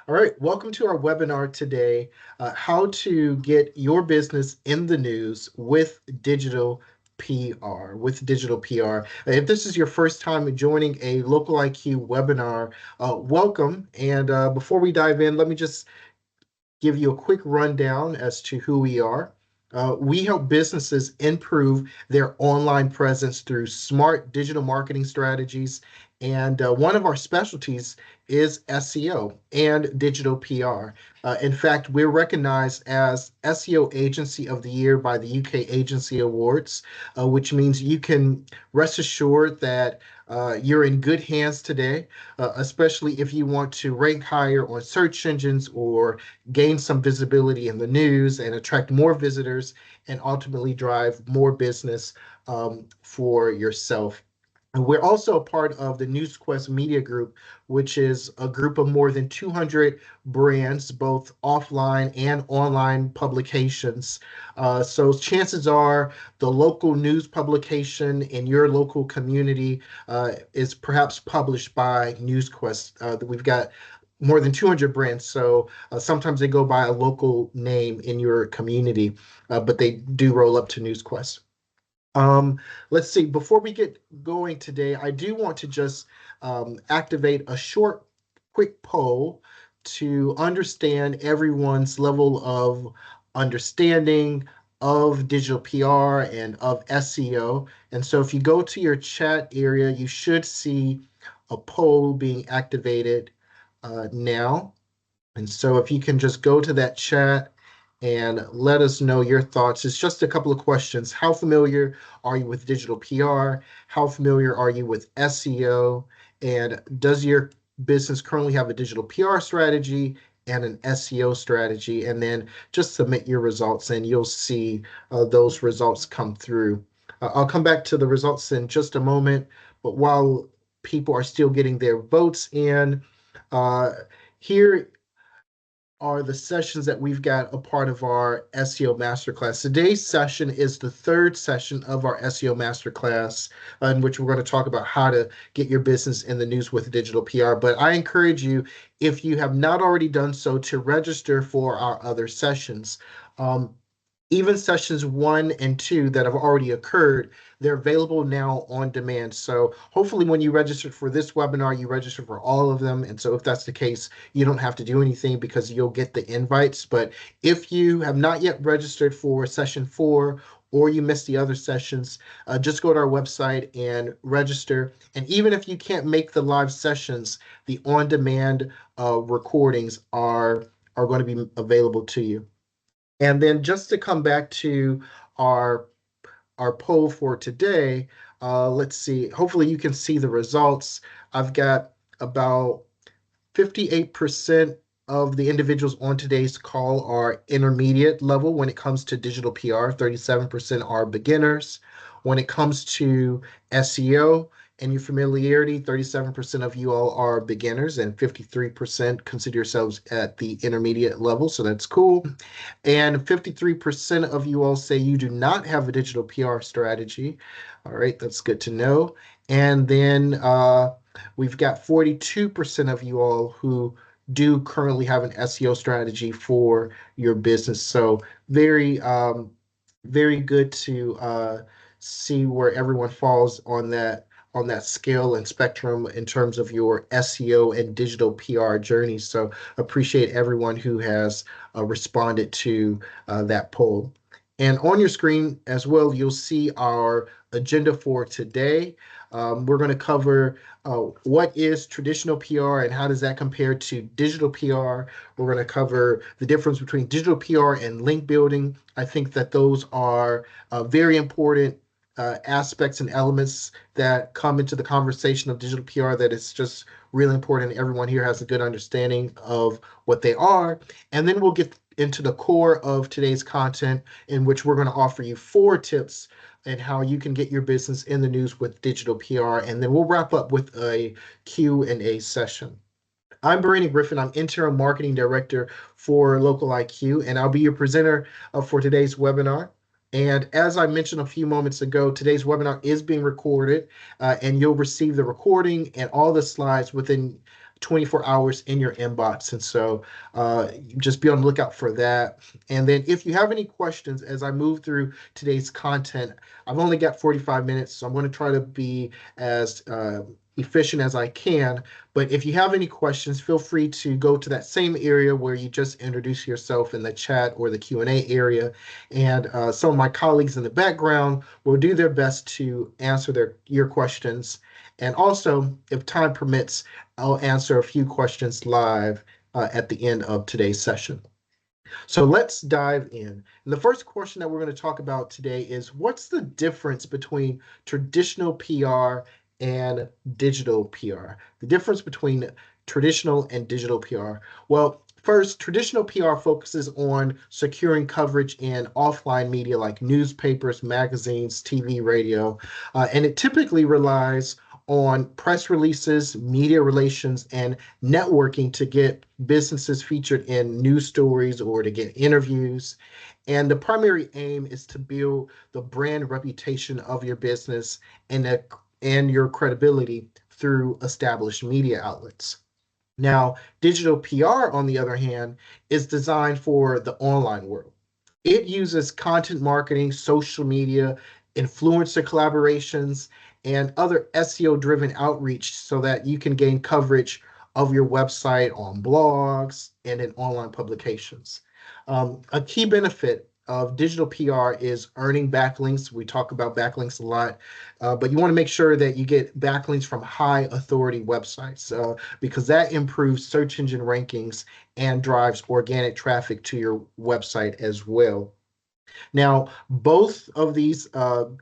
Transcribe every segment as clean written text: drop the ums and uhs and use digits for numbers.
All right, welcome to our webinar today, how to get your business in the news with digital PR. If this is your first time joining a Local IQ webinar, welcome. And before we dive in, let me just give you a quick rundown as to who we are. We help businesses improve their online presence through smart digital marketing strategies. And one of our specialties is SEO and digital PR. In fact, we're recognized as SEO Agency of the Year by the UK Agency Awards, which means you can rest assured that you're in good hands today, especially if you want to rank higher on search engines or gain some visibility in the news and attract more visitors and ultimately drive more business for yourself. We're also a part of the NewsQuest Media Group, which is a group of more than 200 brands, both offline and online publications. So chances are the local news publication in your local community is perhaps published by NewsQuest. We've got more than 200 brands, so sometimes they go by a local name in your community, but they do roll up to NewsQuest. Let's see, before we get going today, I do want to just activate a short, quick poll to understand everyone's level of understanding of digital PR and of SEO. And so if you go to your chat area, you should see a poll being activated now. And so if you can just go to that chat and let us know your thoughts. It's just a couple of questions. How familiar are you with digital PR? How familiar are you with SEO? And does your business currently have a digital PR strategy and an SEO strategy? And then just submit your results and you'll see those results come through. I'll come back to the results in just a moment, but while people are still getting their votes in, here are the sessions that we've got a part of our SEO Masterclass. Today's session is the third session of our SEO Masterclass, in which we're going to talk about how to get your business in the news with digital PR. But I encourage you, if you have not already done so, to register for our other sessions. Even sessions 1 and 2 that have already occurred, they're available now on demand. So hopefully when you register for this webinar, you register for all of them. And so if that's the case, you don't have to do anything because you'll get the invites. But if you have not yet registered for session 4 or you missed the other sessions, just go to our website and register. And even if you can't make the live sessions, the on-demand recordings are going to be available to you. And then just to come back to our poll for today, let's see, hopefully you can see the results. I've got about 58% of the individuals on today's call are intermediate level when it comes to digital PR, 37% are beginners. When it comes to SEO and your familiarity, 37% of you all are beginners and 53% consider yourselves at the intermediate level, so that's cool. And 53% of you all say you do not have a digital PR strategy. All right, that's good to know. And then we've got 42% of you all who do currently have an SEO strategy for your business. So very good to see where everyone falls on that scale and spectrum in terms of your SEO and digital PR journey. So appreciate everyone who has responded to that poll. And on your screen as well, you'll see our agenda for today. We're going to cover what is traditional PR and how does that compare to digital PR. We're going to cover the difference between digital PR and link building. I think that those are very important aspects and elements that come into the conversation of digital PR that it's just really important everyone here has a good understanding of what they are. And then we'll get into the core of today's content, in which we're going to offer you 4 tips and how you can get your business in the news with digital PR. And then we'll wrap up with a Q&A session. I'm Bernie Griffin. I'm Interim Marketing Director for Local IQ, and I'll be your presenter for today's webinar. And as I mentioned a few moments ago, today's webinar is being recorded, and you'll receive the recording and all the slides within 24 hours in your inbox. And so just be on the lookout for that. And then if you have any questions as I move through today's content, I've only got 45 minutes, so I'm going to try to be as efficient as I can. But if you have any questions, feel free to go to that same area where you just introduce yourself in the chat or the Q&A area. And some of my colleagues in the background will do their best to answer your questions. And also, if time permits, I'll answer a few questions live at the end of today's session. So let's dive in. And the first question that we're going to talk about today is, what's the difference between traditional PR and digital PR? The difference between traditional and digital PR. Well, first, traditional PR focuses on securing coverage in offline media like newspapers, magazines, TV, radio, and it typically relies on press releases, media relations, and networking to get businesses featured in news stories or to get interviews. And the primary aim is to build the brand reputation of your business and your credibility through established media outlets. Now, digital PR, on the other hand, is designed for the online world. It uses content marketing, social media, influencer collaborations, and other SEO-driven outreach so that you can gain coverage of your website on blogs and in online publications. A key benefit of digital PR is earning backlinks. We talk about backlinks a lot, but you want to make sure that you get backlinks from high authority websites because that improves search engine rankings and drives organic traffic to your website as well. Now, both of these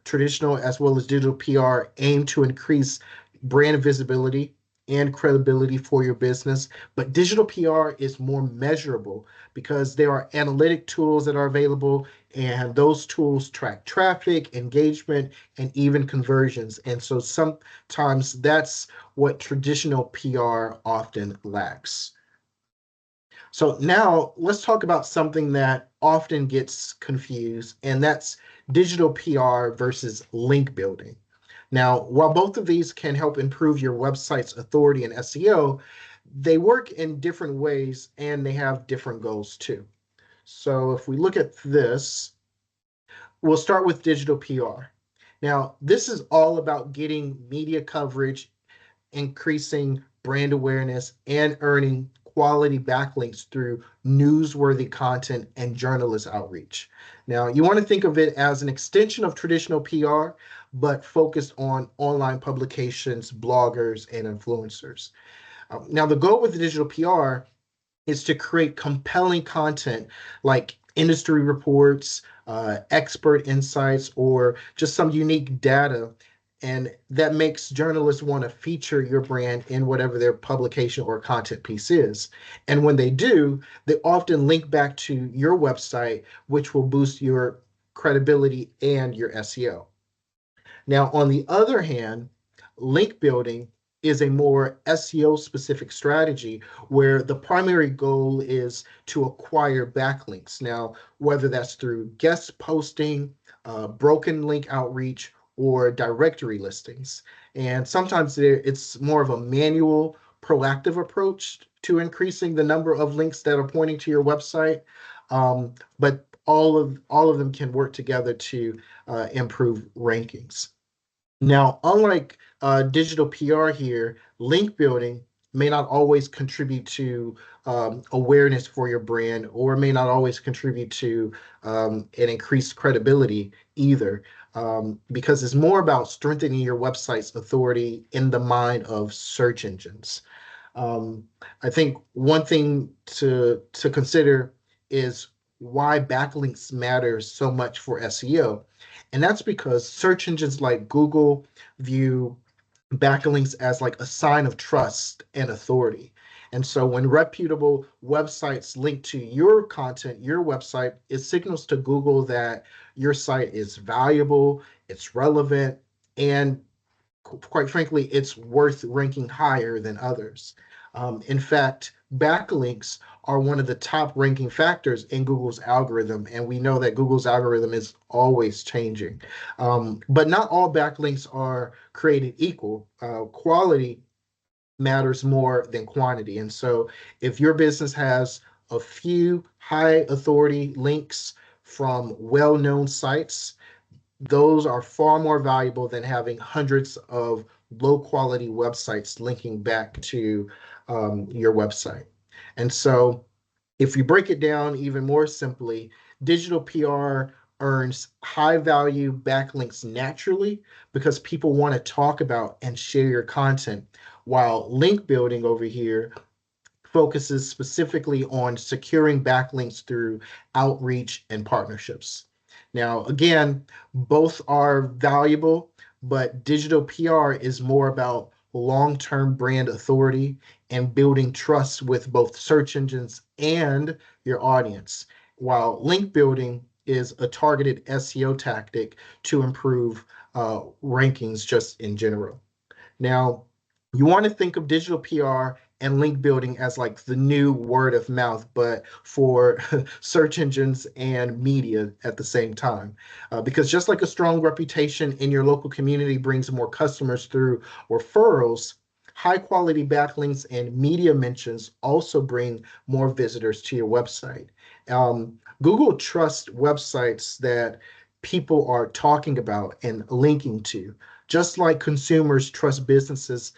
traditional as well as digital PR aim to increase brand visibility and credibility for your business, but digital PR is more measurable because there are analytic tools that are available, and those tools track traffic, engagement, and even conversions. And so sometimes that's what traditional PR often lacks. So now let's talk about something that often gets confused, and that's digital PR versus link building. Now, while both of these can help improve your website's authority and SEO, they work in different ways and they have different goals too. So if we look at this, we'll start with digital PR. Now, this is all about getting media coverage, increasing brand awareness, and earning quality backlinks through newsworthy content and journalist outreach. Now, you want to think of it as an extension of traditional PR, but focused on online publications, bloggers, and influencers. Now, the goal with digital PR is to create compelling content like industry reports, expert insights, or just some unique data. And that makes journalists want to feature your brand in whatever their publication or content piece is. And when they do, they often link back to your website, which will boost your credibility and your SEO. Now, on the other hand, link building is a more SEO specific strategy where the primary goal is to acquire backlinks. Now, whether that's through guest posting, broken link outreach, or directory listings. And sometimes it's more of a manual, proactive approach to increasing the number of links that are pointing to your website. But all of them can work together to improve rankings. Now, unlike digital PR here, link building may not always contribute to awareness for your brand, or may not always contribute to an increased credibility either, because it's more about strengthening your website's authority in the mind of search engines. Um, I think one thing to consider is why backlinks matter so much for SEO. And that's because search engines like Google view backlinks as like a sign of trust and authority. And so when reputable websites link to your content, your website, it signals to Google that your site is valuable, it's relevant, and quite frankly, it's worth ranking higher than others. In fact, backlinks are one of the top ranking factors in Google's algorithm, and we know that Google's algorithm is always changing. But not all backlinks are created equal. Quality matters more than quantity. And so if your business has a few high authority links from well-known sites, those are far more valuable than having hundreds of low quality websites linking back to your website. And so if you break it down even more simply, digital PR earns high value backlinks naturally because people want to talk about and share your content, while link building over here focuses specifically on securing backlinks through outreach and partnerships. Now, again, both are valuable, but digital PR is more about long term brand authority and building trust with both search engines and your audience, while link building is a targeted SEO tactic to improve rankings just in general. Now, you want to think of digital PR and link building as like the new word of mouth, but for search engines and media at the same time. Because just like a strong reputation in your local community brings more customers through referrals, high quality backlinks and media mentions also bring more visitors to your website. Google trusts websites that people are talking about and linking to, just like consumers trust businesses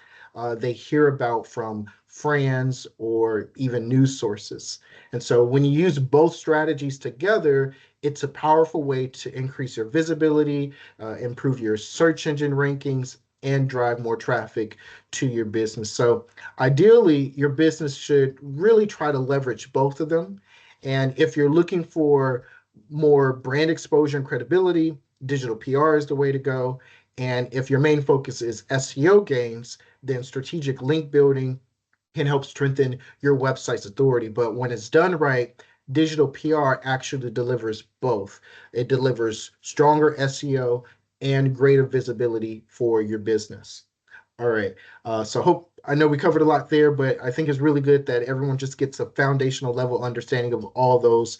they hear about from friends or even news sources. And so when you use both strategies together, it's a powerful way to increase your visibility, improve your search engine rankings, and drive more traffic to your business. So ideally, your business should really try to leverage both of them. And if you're looking for more brand exposure and credibility, digital PR is the way to go. And if your main focus is SEO gains, then strategic link building can help strengthen your website's authority. But when it's done right, digital PR actually delivers both. It delivers stronger SEO and greater visibility for your business. All right. So I know we covered a lot there, but I think it's really good that everyone just gets a foundational level understanding of all those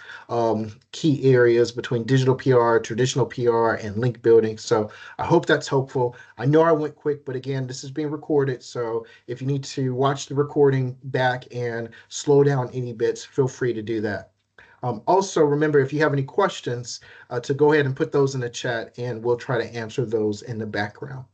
key areas between digital PR, traditional PR, and link building. So I hope that's helpful. I know I went quick, but again, this is being recorded. So if you need to watch the recording back and slow down any bits, feel free to do that. Also, remember, if you have any questions, to go ahead and put those in the chat and we'll try to answer those in the background.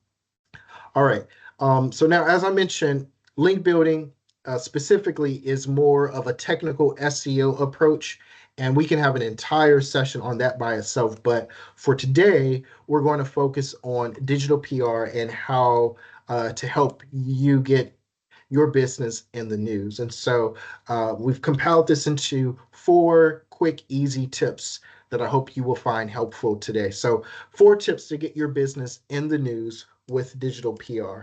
All right. So now, as I mentioned, link building specifically is more of a technical SEO approach, and we can have an entire session on that by itself. But for today, we're going to focus on digital PR and how to help you get your business in the news. And so we've compiled this into 4 quick, easy tips that I hope you will find helpful today. So 4 tips to get your business in the news with digital PR.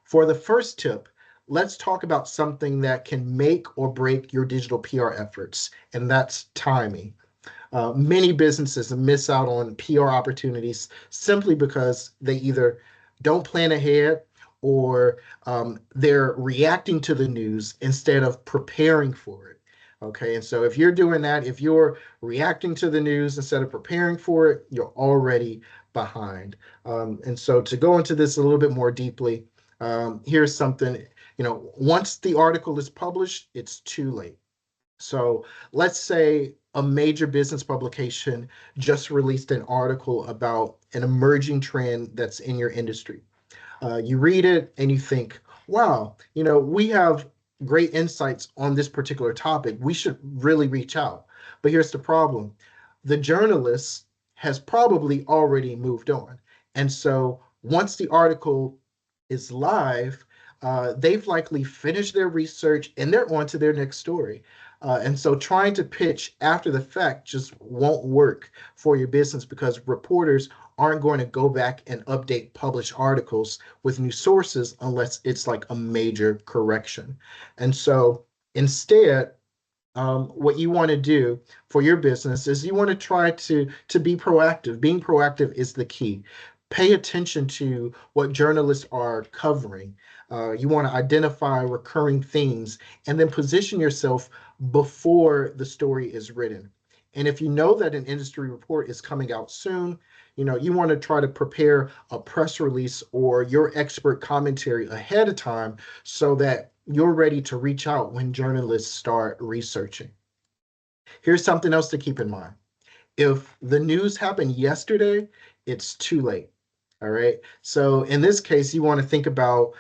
For the first tip, let's talk about something that can make or break your digital PR efforts, and that's timing. Many businesses miss out on PR opportunities simply because they either don't plan ahead or they're reacting to the news instead of preparing for it. Okay, and so if you're doing that, if you're reacting to the news instead of preparing for it, you're already behind. And so to go into this a little bit more deeply, here's something, once the article is published, it's too late. So let's say a major business publication just released an article about an emerging trend that's in your industry. You read it and you think, wow, we have great insights on this particular topic. We should really reach out. But here's the problem. The journalist has probably already moved on. And so once the article is live, they've likely finished their research and they're on to their next story. And so trying to pitch after the fact just won't work for your business because reporters aren't going to go back and update published articles with new sources unless it's like a major correction. And so instead, what you want to do for your business is you want to try to be proactive. Being proactive is the key. Pay attention to what journalists are covering. You want to identify recurring themes and then position yourself before the story is written. And if you know that an industry report is coming out soon, you want to try to prepare a press release or your expert commentary ahead of time so that you're ready to reach out when journalists start researching. Here's something else to keep in mind. If the news happened yesterday, it's too late. All right. So in this case, you want to think about,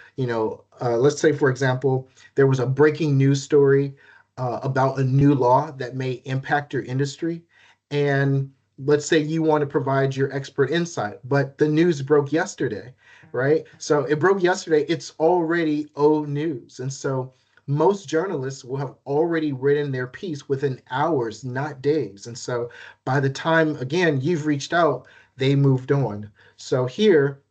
let's say, for example, there was a breaking news story about a new law that may impact your industry. And let's say you want to provide your expert insight, but the news broke yesterday, right? So it broke yesterday. It's already old news. And so most journalists will have already written their piece within hours, not days. And so by the time, again, you've reached out, they moved on. So here,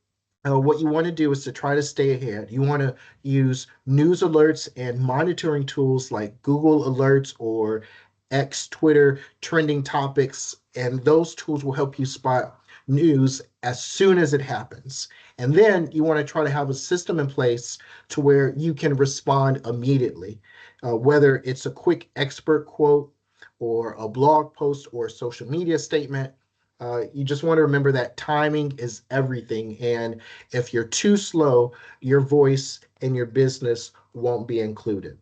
what you want to do is to try to stay ahead. You want to use news alerts and monitoring tools like Google Alerts or X, Twitter, trending topics, and those tools will help you spot news as soon as it happens. And then you want to try to have a system in place to where you can respond immediately, whether it's a quick expert quote or a blog post or a social media statement. You just want to remember that timing is everything. And if you're too slow, your voice and your business won't be included.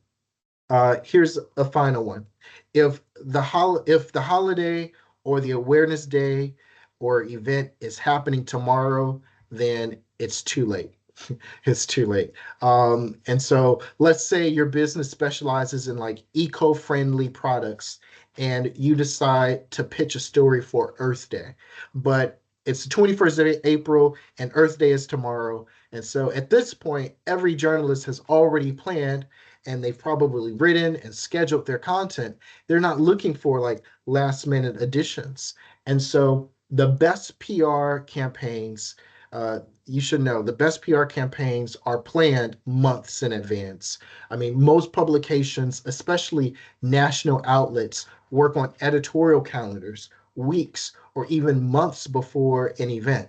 Here's a final one. If the holiday or the awareness day or event is happening tomorrow, then it's too late. It's too late. And so let's say your business specializes in like eco-friendly products and you decide to pitch a story for Earth Day, but it's the 21st of April and Earth Day is tomorrow. And so at this point, every journalist has already planned and they've probably written and scheduled their content. They're not looking for like last minute additions. And so the best PR campaigns, you should know the best PR campaigns are planned months in advance. I mean, most publications, especially national outlets, work on editorial calendars weeks or even months before an event.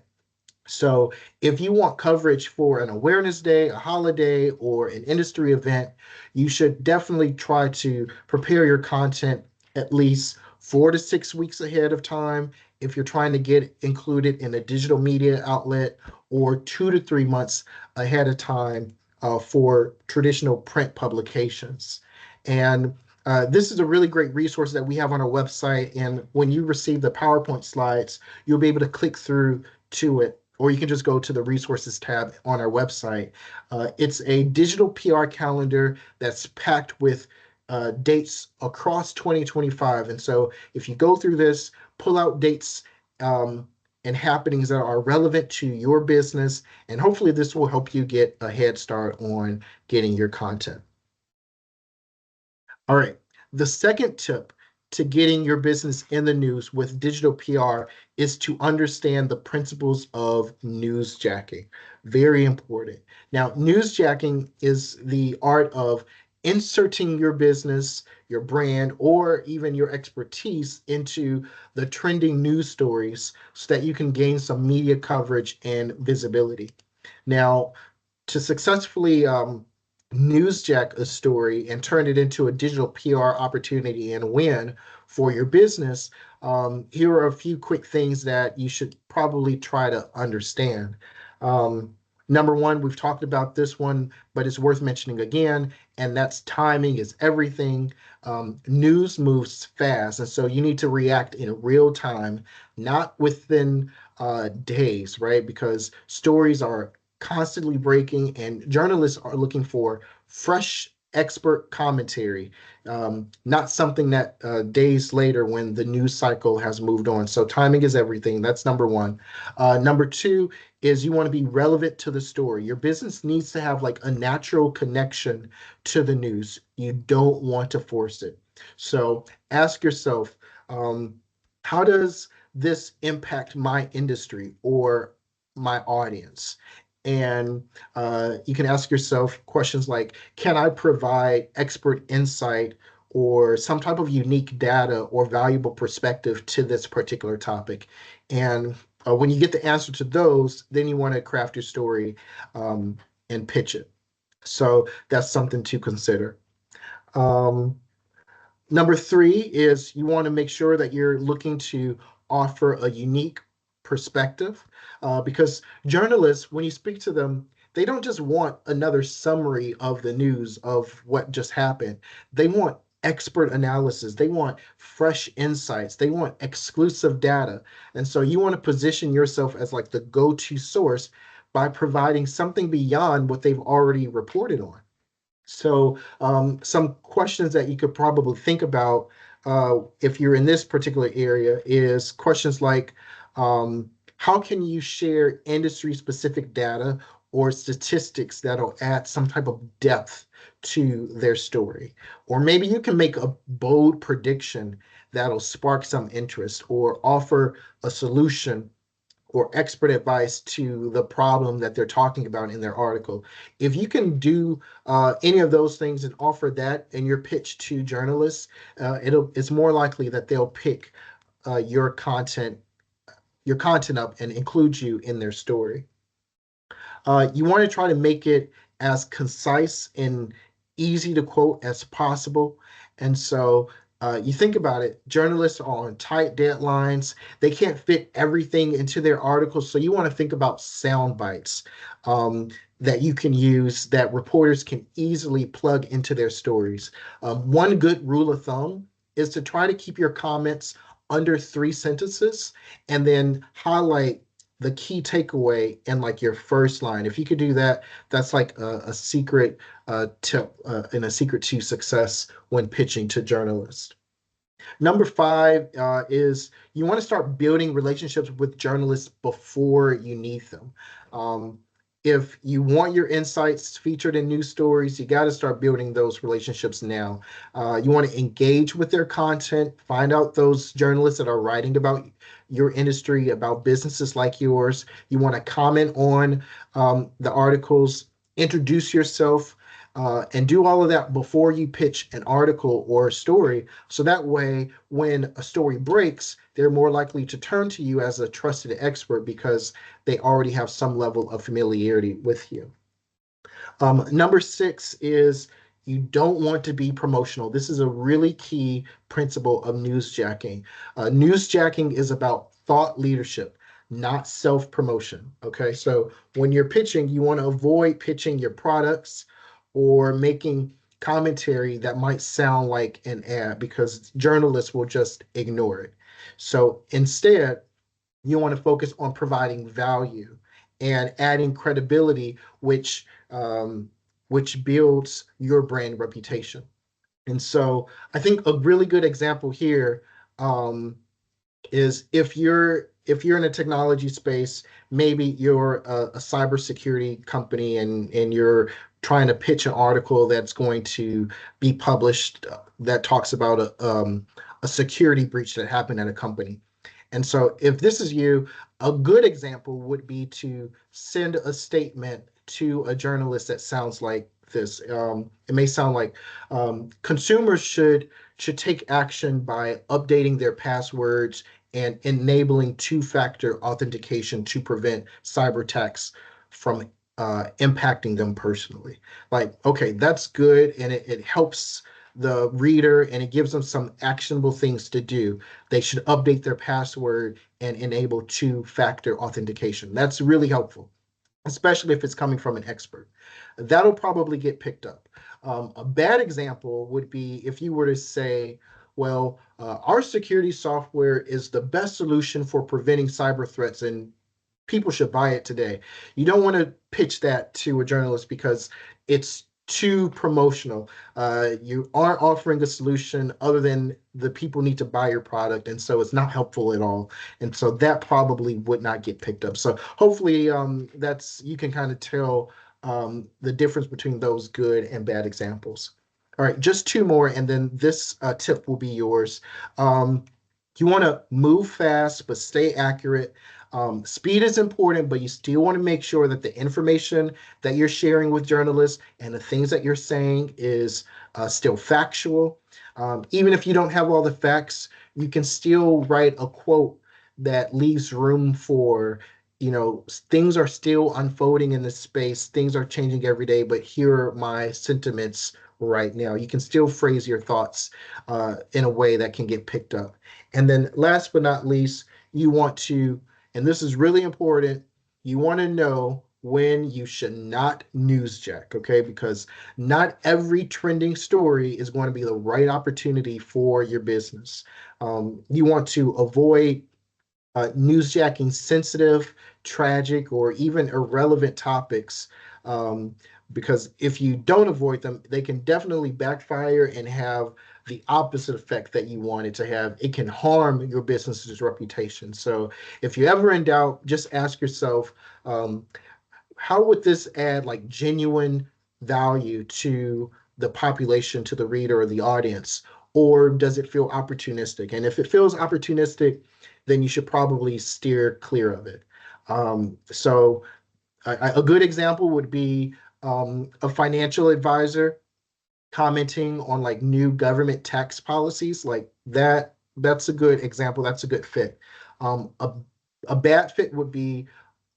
So if you want coverage for an awareness day, a holiday, or an industry event, you should definitely try to prepare your content at least 4 to 6 weeks ahead of time if you're trying to get included in a digital media outlet, or 2 to 3 months ahead of time for traditional print publications. And this is a really great resource that we have on our website. And when you receive the PowerPoint slides, you'll be able to click through to it, or you can just go to the resources tab on our website. It's a digital PR calendar that's packed with dates across 2025. And so if you go through this, pull out dates and happenings that are relevant to your business, and hopefully this will help you get a head start on getting your content. All right. The second tip to getting your business in the news with digital PR is to understand the principles of newsjacking. Very important. Now, newsjacking is the art of inserting your business, your brand, or even your expertise into the trending news stories so that you can gain some media coverage and visibility. Now, to successfully newsjack a story and turn it into a digital PR opportunity and win for your business, here are a few quick things that you should probably try to understand. Um, Number one, we've talked about this one, but it's worth mentioning again, and that's timing is everything. News moves fast, and so you need to react in real time, not within days, right? Because stories are constantly breaking, and journalists are looking for fresh expert commentary, not something that days later when the news cycle has moved on. So timing is everything. That's number one. Number two is you want to be relevant to the story. Your business needs to have like a natural connection to the news. You don't want to force it. So ask yourself, how does this impact my industry or my audience? And you can ask yourself questions like, can I provide expert insight or some type of unique data or valuable perspective to this particular topic? And when you get the answer to those, then you want to craft your story and pitch it. So that's something to consider. Um, Number three is you want to make sure that you're looking to offer a unique perspective, because journalists, when you speak to them, they don't just want another summary of the news of what just happened. They want expert analysis. They want fresh insights. They want exclusive data. And so you want to position yourself as like the go-to source by providing something beyond what they've already reported on. So, some questions that you could probably think about if you're in this particular area is questions like, how can you share industry-specific data or statistics that'll add some type of depth to their story? Or maybe you can make a bold prediction that'll spark some interest or offer a solution or expert advice to the problem that they're talking about in their article. If you can do any of those things and offer that in your pitch to journalists, it's more likely that they'll pick your content up and include you in their story. You want to try to make it as concise and easy to quote as possible. And so you think about it, journalists are on tight deadlines. They can't fit everything into their articles. So you want to think about sound bites that you can use that reporters can easily plug into their stories. One good rule of thumb is to try to keep your comments under 3 sentences and then highlight the key takeaway in like your first line. If you could do that, that's like a secret tip and a secret to success when pitching to journalists. Number five is you want to start building relationships with journalists before you need them. Um, if you want your insights featured in news stories, you got to start building those relationships now. You want to engage with their content, find out those journalists that are writing about your industry, about businesses like yours. You want to comment on the articles, introduce yourself, and do all of that before you pitch an article or a story. So that way, when a story breaks, they're more likely to turn to you as a trusted expert because they already have some level of familiarity with you. Number six is you don't want to be promotional. This is a really key principle of newsjacking. Newsjacking is about thought leadership, not self promotion. Okay, so when you're pitching, you want to avoid pitching your products or making commentary that might sound like an ad because journalists will just ignore it. So instead, you want to focus on providing value and adding credibility, which builds your brand reputation. And so I think a really good example here um, is if you're in a technology space, maybe you're a cybersecurity company and you're trying to pitch an article that's going to be published that talks about a security breach that happened at a company. And so if this is you, a good example would be to send a statement to a journalist that sounds like this. It may sound like consumers should take action by updating their passwords and enabling two-factor authentication to prevent cyber attacks from impacting them personally. Like, okay, that's good, and it helps the reader and it gives them some actionable things to do. They should update their password and enable two-factor authentication. That's really helpful, especially if it's coming from an expert. That'll probably get picked up. A bad example would be if you were to say, well, our security software is the best solution for preventing cyber threats and people should buy it today. You don't want to pitch that to a journalist because it's too promotional. You aren't offering a solution other than the people need to buy your product, and so it's not helpful at all. And so that probably would not get picked up. So hopefully, that's you can kind of tell the difference between those good and bad examples. All right, just two more, and then this tip will be yours. You want to move fast but stay accurate. Speed is important, but you still want to make sure that the information that you're sharing with journalists and the things that you're saying is still factual. Even if you don't have all the facts, you can still write a quote that leaves room for, things are still unfolding in this space, things are changing every day, but here are my sentiments right now. You can still phrase your thoughts in a way that can get picked up. And then last but not least, you want to, and this is really important, you want to know when you should not newsjack, okay? Because not every trending story is going to be the right opportunity for your business. You want to avoid newsjacking sensitive, tragic, or even irrelevant topics. Um, because if you don't avoid them, they can definitely backfire and have the opposite effect that you want it to have. It can harm your business's reputation. So if you're ever in doubt, just ask yourself, um, how would this add like genuine value to the population, to the reader or the audience? Or does it feel opportunistic? And if it feels opportunistic, then you should probably steer clear of it. So a good example would be a financial advisor commenting on like new government tax policies like that. That's a good example. That's a good fit. A bad fit would be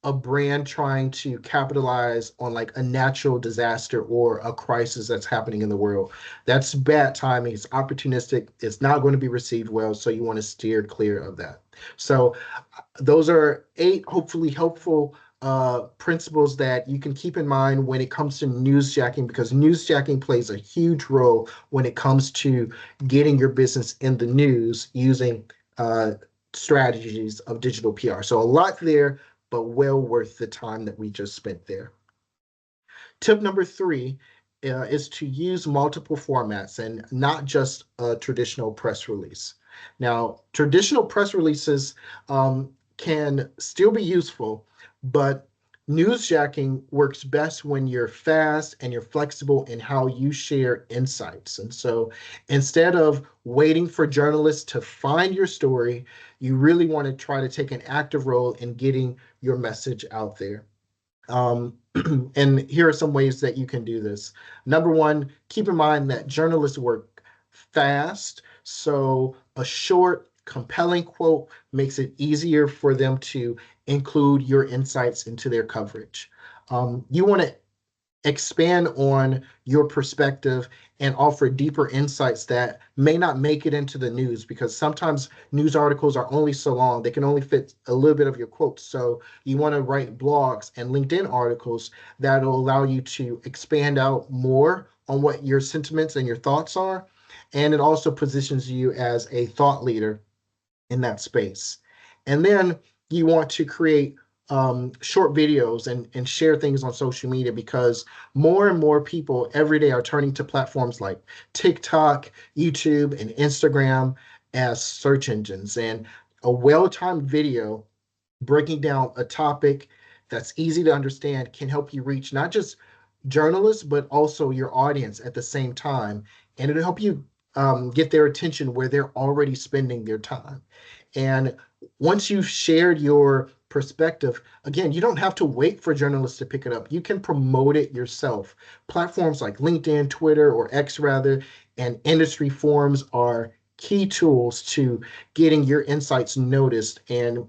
a brand trying to capitalize on like a natural disaster or a crisis that's happening in the world. That's bad timing. It's opportunistic. It's not going to be received well. So you want to steer clear of that. So those are 8 hopefully helpful principles that you can keep in mind when it comes to newsjacking, because newsjacking plays a huge role when it comes to getting your business in the news using uh, strategies of digital PR. So a lot there, but well worth the time that we just spent there. Tip number 3 is to use multiple formats and not just a traditional press release. Now, traditional press releases can still be useful, but newsjacking works best when you're fast and you're flexible in how you share insights. And so instead of waiting for journalists to find your story, you really want to try to take an active role in getting your message out there. Um, and here are some ways that you can do this. Number one, keep in mind that journalists work fast. So a short, compelling quote makes it easier for them to include your insights into their coverage. You want to expand on your perspective and offer deeper insights that may not make it into the news, because sometimes news articles are only so long. They can only fit a little bit of your quotes. So you want to write blogs and LinkedIn articles that will allow you to expand out more on what your sentiments and your thoughts are. And it also positions you as a thought leader in that space. And then you want to create short videos and share things on social media, because more and more people every day are turning to platforms like TikTok, YouTube, and Instagram as search engines. And a well-timed video breaking down a topic that's easy to understand can help you reach not just journalists, but also your audience at the same time. And it'll help you get their attention where they're already spending their time. And once you've shared your perspective, again, you don't have to wait for journalists to pick it up. You can promote it yourself. Platforms like LinkedIn, Twitter, or X rather, and industry forums are key tools to getting your insights noticed, and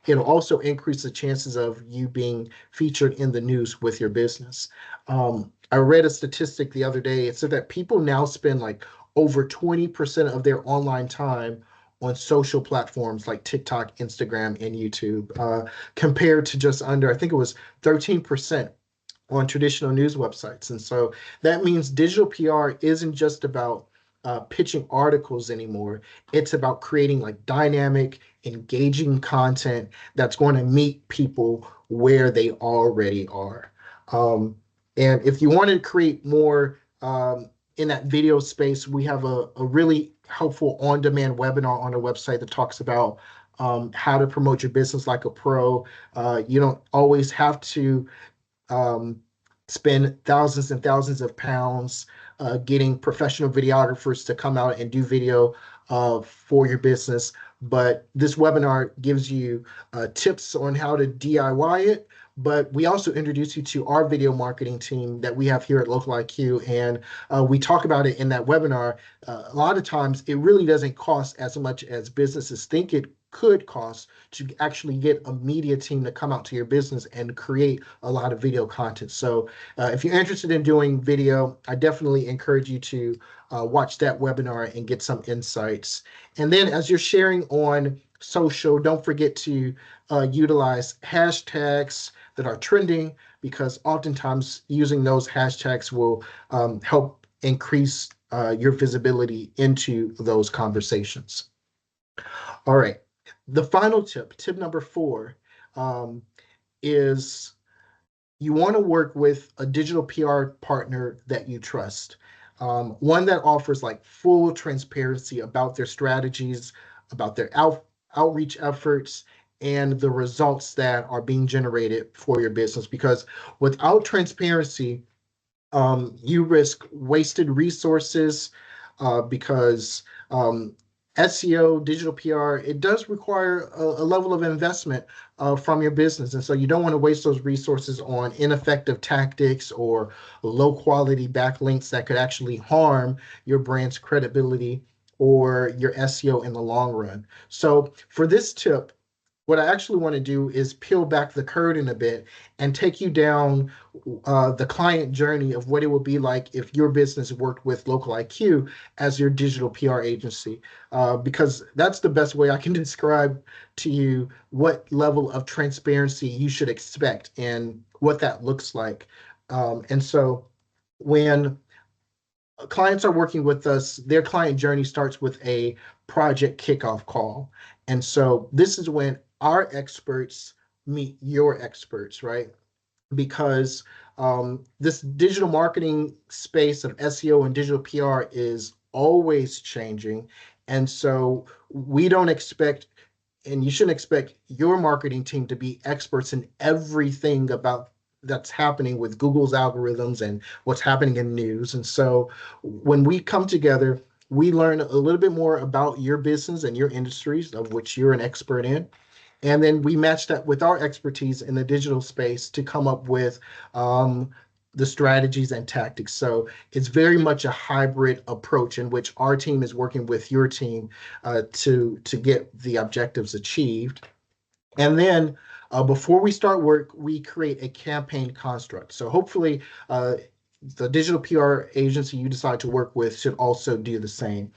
it'll also increase the chances of you being featured in the news with your business. I read a statistic the other day. It said that people now spend like over 20% of their online time on social platforms like TikTok, Instagram, and YouTube, compared to just under, I think it was 13% on traditional news websites. And so that means digital PR isn't just about pitching articles anymore. It's about creating like dynamic, engaging content that's going to meet people where they already are. Um, and if you want to create more in that video space, we have a really helpful on-demand webinar on our website that talks about how to promote your business like a pro. You don't always have to um, spend thousands and thousands of pounds getting professional videographers to come out and do video for your business. But this webinar gives you tips on how to DIY it. But we also introduce you to our video marketing team that we have here at Local IQ, and we talk about it in that webinar. A lot of times, it really doesn't cost as much as businesses think it could cost to actually get a media team to come out to your business and create a lot of video content. So if you're interested in doing video, I definitely encourage you to watch that webinar and get some insights. And then as you're sharing on social, don't forget to utilize hashtags that are trending, because oftentimes using those hashtags will help increase your visibility into those conversations. All right. The final tip, tip number 4, is you want to work with a digital PR partner that you trust. One that offers like full transparency about their strategies, about their outreach efforts, and the results that are being generated for your business. Because without transparency, you risk wasted resources, because SEO, digital PR, it does require a level of investment from your business. And so you don't want to waste those resources on ineffective tactics or low quality backlinks that could actually harm your brand's credibility or your SEO in the long run. So for this tip, what I actually want to do is peel back the curtain a bit and take you down the client journey of what it would be like if your business worked with Local IQ as your digital PR agency, because that's the best way I can describe to you what level of transparency you should expect and what that looks like. And so when clients are working with us, their client journey starts with a project kickoff call. And so this is when our experts meet your experts, right? Because this digital marketing space of SEO and digital PR is always changing. And so we don't expect, and you shouldn't expect your marketing team to be experts in everything about that's happening with Google's algorithms and what's happening in news. And so when we come together, we learn a little bit more about your business and your industries of which you're an expert in. And then we match that with our expertise in the digital space to come up with the strategies and tactics. So it's very much a hybrid approach in which our team is working with your team to get the objectives achieved. And then before we start work, we create a campaign construct. So hopefully the digital PR agency you decide to work with should also do the same.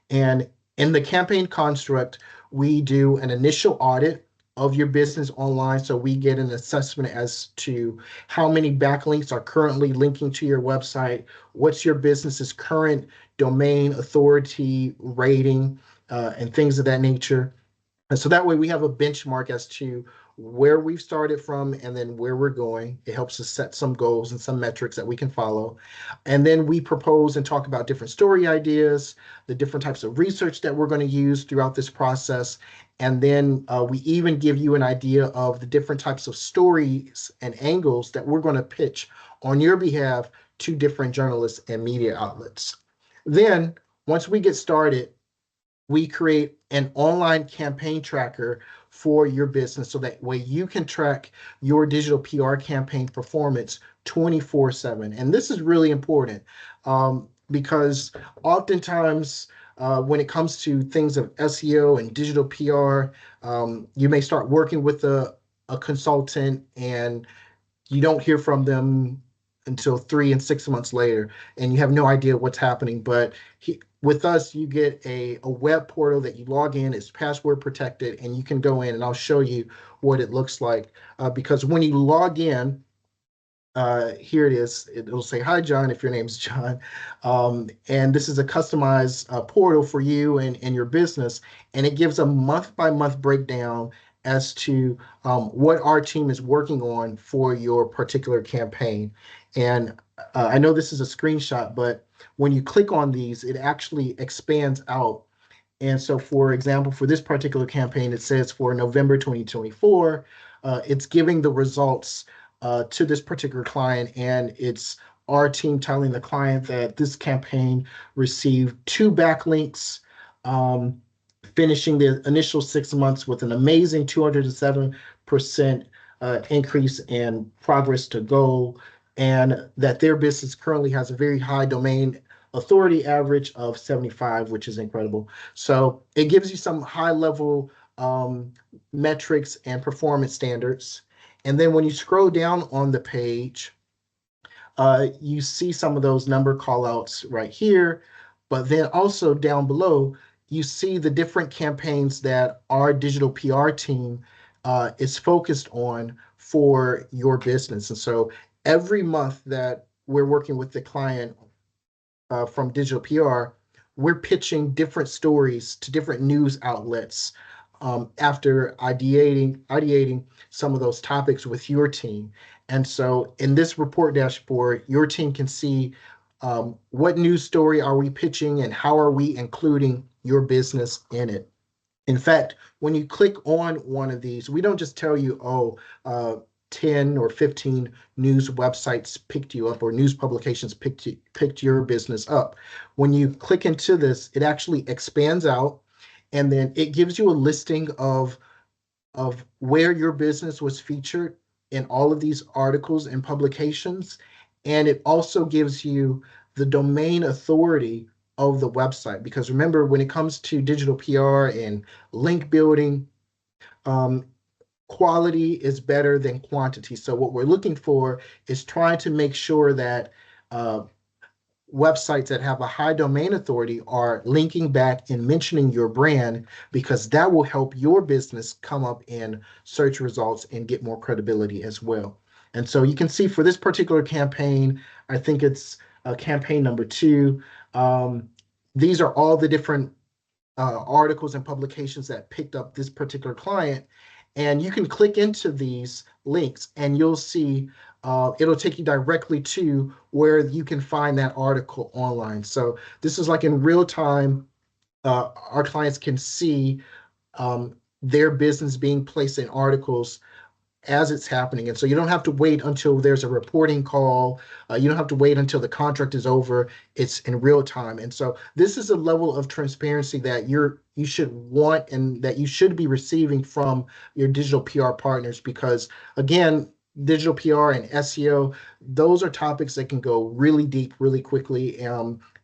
And in the campaign construct, we do an initial audit of your business online. So we get an assessment as to how many backlinks are currently linking to your website, what's your business's current domain authority rating, and things of that nature. And so that way we have a benchmark as to where we've started from and then where we're going. It helps us set some goals and some metrics that we can follow. And then we propose and talk about different story ideas, the different types of research that we're going to use throughout this process. And then we even give you an idea of the different types of stories and angles that we're going to pitch on your behalf to different journalists and media outlets. Then once we get started, we create an online campaign tracker for your business so that way you can track your digital PR campaign performance 24/7. And this is really important because oftentimes when it comes to things of SEO and digital PR, you may start working with a consultant and you don't hear from them until 3 and 6 months later, and you have no idea what's happening. But with us, you get a web portal that you log in, it's password protected, and you can go in and I'll show you what it looks like. Because when you log in, here it is. It'll say, "Hi, John," if your name's John. And this is a customized portal for you and your business. And it gives a month-by-month breakdown as to what our team is working on for your particular campaign. And I know this is a screenshot, but when you click on these, it actually expands out. And so, for example, for this particular campaign, it says for November 2024, it's giving the results to this particular client, and it's our team telling the client that this campaign received 2 backlinks, finishing the initial 6 months with an amazing 207% increase in progress to goal, and that their business currently has a very high domain authority average of 75, which is incredible. So it gives you some high level metrics and performance standards. And then when you scroll down on the page, you see some of those number callouts right here, but then also down below, you see the different campaigns that our digital PR team is focused on for your business. And so every month that we're working with the client from digital PR, we're pitching different stories to different news outlets after ideating some of those topics with your team. And so in this report dashboard, your team can see what news story are we pitching and how are we including your business in it. In fact, when you click on one of these, we don't just tell you, oh, 10 or 15 news websites picked you up or news publications picked your business up. When you click into this, it actually expands out and then it gives you a listing of where your business was featured in all of these articles and publications. And it also gives you the domain authority of the website. Because remember, when it comes to digital PR and link building, um, quality is better than quantity. So what we're looking for is trying to make sure that uh, websites that have a high domain authority are linking back and mentioning your brand, because that will help your business come up in search results and get more credibility as well. And so you can see for this particular campaign, I think it's campaign number 2. These are all the different articles and publications that picked up this particular client. And you can click into these links and you'll see it'll take you directly to where you can find that article online. So this is like in real time, our clients can see their business being placed in articles as it's happening. And so you don't have to wait until there's a reporting call. You don't have to wait until the contract is over. It's in real time. And so this is a level of transparency that you should want and that you should be receiving from your digital PR partners, because again, digital PR and SEO, those are topics that can go really deep, really quickly.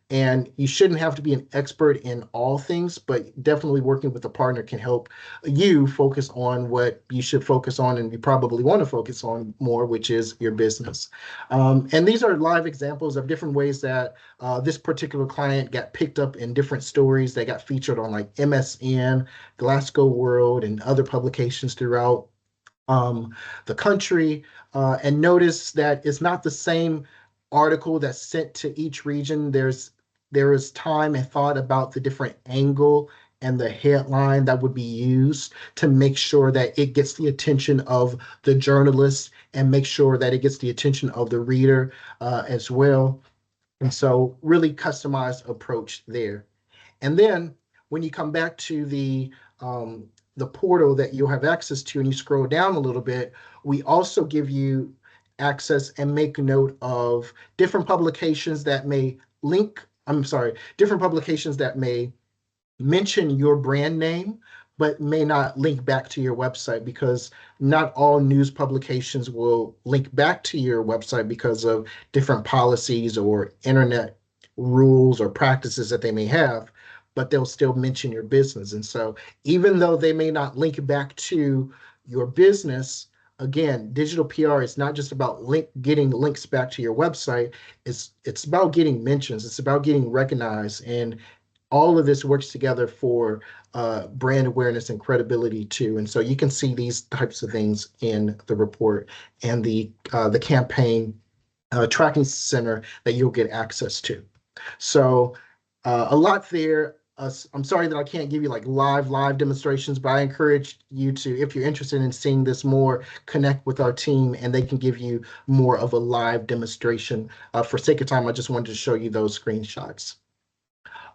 And you shouldn't have to be an expert in all things, but definitely working with a partner can help you focus on what you should focus on and you probably want to focus on more, which is your business. And these are live examples of different ways that this particular client got picked up in different stories. They got featured on like MSN, Glasgow World, and other publications throughout the country. And notice that it's not the same article that's sent to each region. There is time and thought about the different angle and the headline that would be used to make sure that it gets the attention of the journalist and make sure that it gets the attention of the reader as well. And so really customized approach there. And then when you come back to the portal that you'll have access to and you scroll down a little bit, we also give you access and make note of different publications that may different publications that may mention your brand name, but may not link back to your website, because not all news publications will link back to your website because of different policies or internet rules or practices that they may have, but they'll still mention your business. And so even though they may not link back to your business, again, digital PR is not just about getting links back to your website. It's about getting mentions. It's about getting recognized, and all of this works together for brand awareness and credibility too. And so you can see these types of things in the report and the campaign tracking center that you'll get access to. So a lot there. I'm sorry that I can't give you like live demonstrations, but I encourage you to, if you're interested in seeing this more, connect with our team and they can give you more of a live demonstration. For sake of time, I just wanted to show you those screenshots.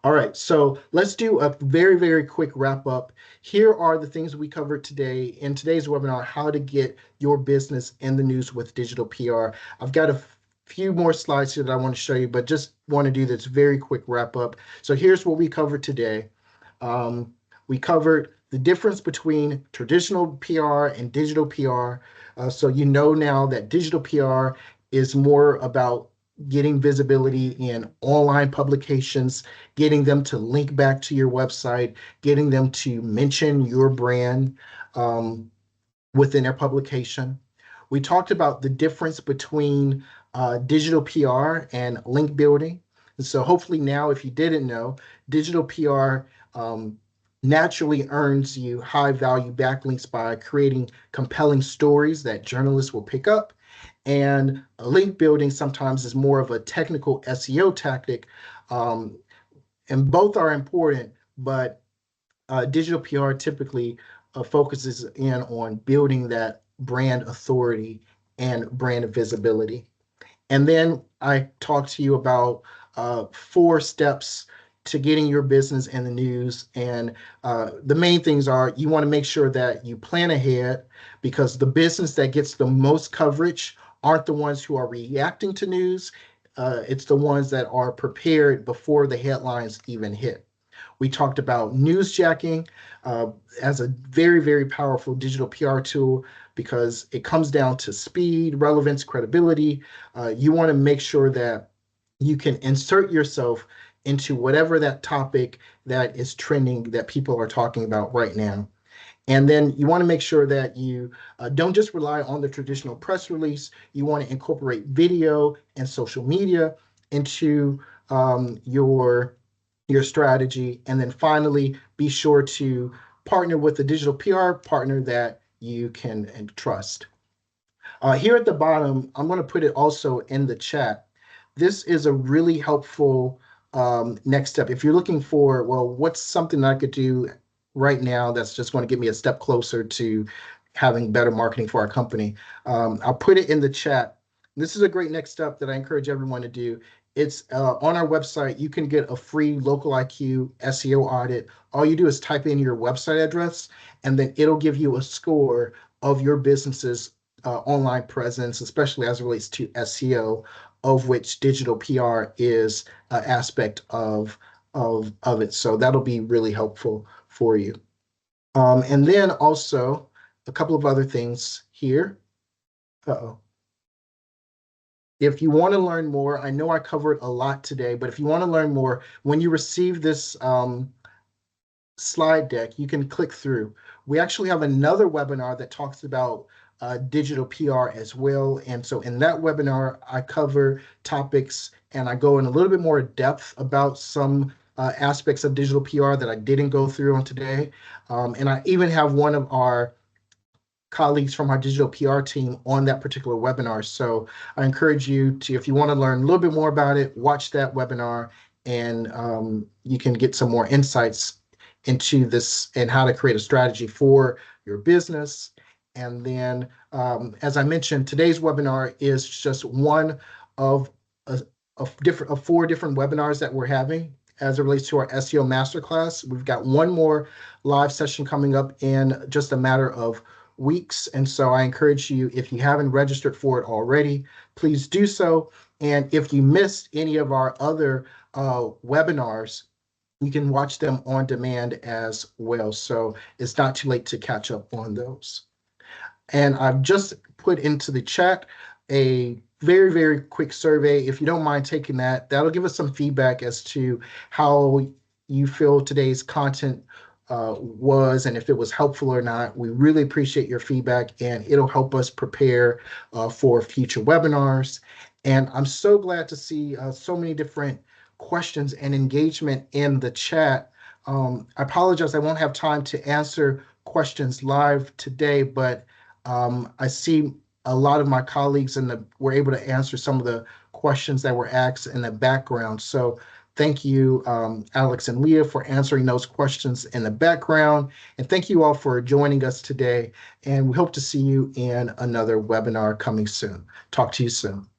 All right, so let's do a very, very quick wrap up. Here are the things we covered today in today's webinar, how to get your business in the news with digital PR. I've got a few more slides here that I want to show you, but just want to do this very quick wrap up. So here's what we covered today. We covered the difference between traditional PR and digital PR. So you know now that digital PR is more about getting visibility in online publications, getting them to link back to your website, getting them to mention your brand um, within their publication. We talked about the difference between digital PR and link building. And so hopefully now, if you didn't know, digital PR naturally earns you high value backlinks by creating compelling stories that journalists will pick up. And link building sometimes is more of a technical SEO tactic. Um, and both are important, but digital PR typically focuses in on building that brand authority and brand visibility. And then I talked to you about 4 steps to getting your business in the news. And the main things are you want to make sure that you plan ahead because the business that gets the most coverage aren't the ones who are reacting to news. It's the ones that are prepared before the headlines even hit. We talked about newsjacking uh, as a very, very powerful digital PR tool because it comes down to speed, relevance, credibility. You want to make sure that you can insert yourself into whatever that topic that is trending that people are talking about right now. And then you want to make sure that you don't just rely on the traditional press release. You want to incorporate video and social media into your strategy. And then finally, be sure to partner with a digital PR partner that you can and trust. Here at the bottom, I'm going to put it also in the chat. This is a really helpful next step. If you're looking for, well, what's something I could do right now that's just going to get me a step closer to having better marketing for our company, I'll put it in the chat. This is a great next step that I encourage everyone to do. It's on our website. You can get a free local IQ SEO audit. All you do is type in your website address, and then it'll give you a score of your business's online presence, especially as it relates to SEO, of which digital PR is an aspect of it. So that'll be really helpful for you. And then also a couple of other things here. Uh-oh. If you want to learn more, I know I covered a lot today, but if you want to learn more, when you receive this slide deck, you can click through. We actually have another webinar that talks about digital PR as well. And so in that webinar, I cover topics and I go in a little bit more depth about some aspects of digital PR that I didn't go through on today. And I even have one of our colleagues from our digital PR team on that particular webinar. So I encourage you to, if you want to learn a little bit more about it, watch that webinar and you can get some more insights into this and how to create a strategy for your business. And then, as I mentioned, today's webinar is just one of, of 4 different webinars that we're having as it relates to our SEO Masterclass. We've got one more live session coming up in just a matter of weeks. And so I encourage you, if you haven't registered for it already, please do so. And if you missed any of our other webinars, you can watch them on demand as well. So it's not too late to catch up on those. And I've just put into the chat a very, very quick survey. If you don't mind taking that, that'll give us some feedback as to how you feel today's content was and if it was helpful or not. We really appreciate your feedback and it'll help us prepare for future webinars. And I'm so glad to see so many different questions and engagement in the chat. I apologize, I won't have time to answer questions live today, but I see a lot of my colleagues were able to answer some of the questions that were asked in the background. So thank you, Alex and Leah, for answering those questions in the background. And thank you all for joining us today. And we hope to see you in another webinar coming soon. Talk to you soon.